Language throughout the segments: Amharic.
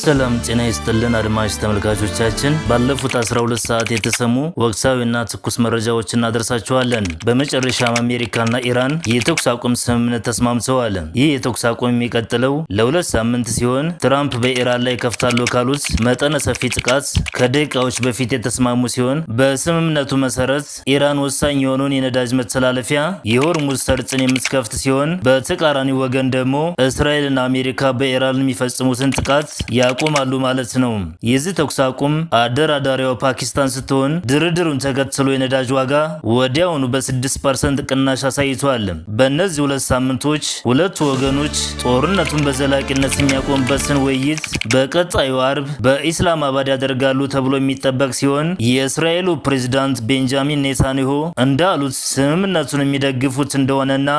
ሰላም ጤና ይስጥልን አድማጭ ተመልካቾቻችን፣ ባለፉት 12 ሰዓት የተሰሙ ወቅታዊና ትኩስ መረጃዎችን እናደርሳችኋለን። በመጨረሻም አሜሪካና ኢራን የተኩስ አቁም ስምምነት ተስማምተዋል። ይህ የተኩስ አቁም የሚቀጥለው ለ2 ሳምንት ሲሆን ትራምፕ በኢራን ላይ ከፍታሉ ካሉት መጠነ ሰፊ ጥቃት ከደቂቃዎች በፊት የተስማሙ ሲሆን በስምምነቱ መሰረት ኢራን ወሳኝ የሆነውን የነዳጅ መተላለፊያ የሆርሙዝ ሰርጥን የምትከፍት ሲሆን በተቃራኒ ወገን ደግሞ እስራኤልና አሜሪካ በኢራን የሚፈጽሙትን ጥቃት ያቆማሉ ማለት ነው። የዚህ ተኩስ አቁም አደራዳሪዋ ፓኪስታን ስትሆን ድርድሩን ተከትሎ የነዳጅ ዋጋ ወዲያውኑ በ6% ቅናሽ አሳይቷል። በእነዚህ 2 ሳምንቶች ሁለቱ ወገኖች ጦርነቱን በዘላቂነት የሚያቆምበትን ውይይት በቀጣዩ አርብ በኢስላማባድ ያደርጋሉ ተብሎ የሚጠበቅ ሲሆን የእስራኤሉ ፕሬዝዳንት ቤንጃሚን ኔታንያሁ እንዳሉት ስምምነቱን የሚደግፉት እንደሆነና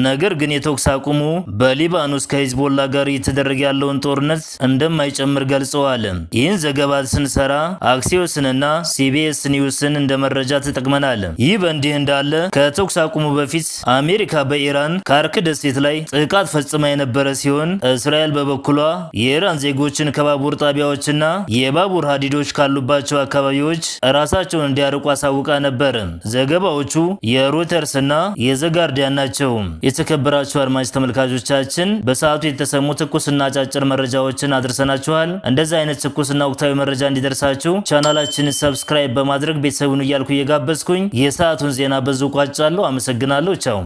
ነገር ግን የተኩስ አቁሙ በሊባኖስ ከሂዝቦላ ጋር እየተደረገ ያለውን ጦርነት እንደማይጨምር ገልጸዋል። ይህን ዘገባ ስንሰራ አክሲዮስንና ሲቢኤስ ኒውስን እንደ መረጃ ተጠቅመናል። ይህ በእንዲህ እንዳለ ከተኩስ አቁሙ በፊት አሜሪካ በኢራን ካርክ ደሴት ላይ ጥቃት ፈጽማ የነበረ ሲሆን እስራኤል በበኩሏ የኢራን ዜጎችን ከባቡር ጣቢያዎችና የባቡር ሀዲዶች ካሉባቸው አካባቢዎች ራሳቸውን እንዲያርቁ አሳውቃ ነበር። ዘገባዎቹ የሮይተርስና የዘጋርዲያን ናቸው። የተከበራችሁ አድማጭ ተመልካቾቻችን በሰዓቱ የተሰሙ ትኩስና አጫጭር መረጃዎችን አድርሰናችኋል። እንደዚህ አይነት ትኩስና ወቅታዊ መረጃ እንዲደርሳችሁ ቻናላችንን ሰብስክራይብ በማድረግ ቤተሰቡን እያልኩ እየጋበዝኩኝ የሰዓቱን ዜና በዙ ቋጫለሁ። አመሰግናለሁ። ቻው።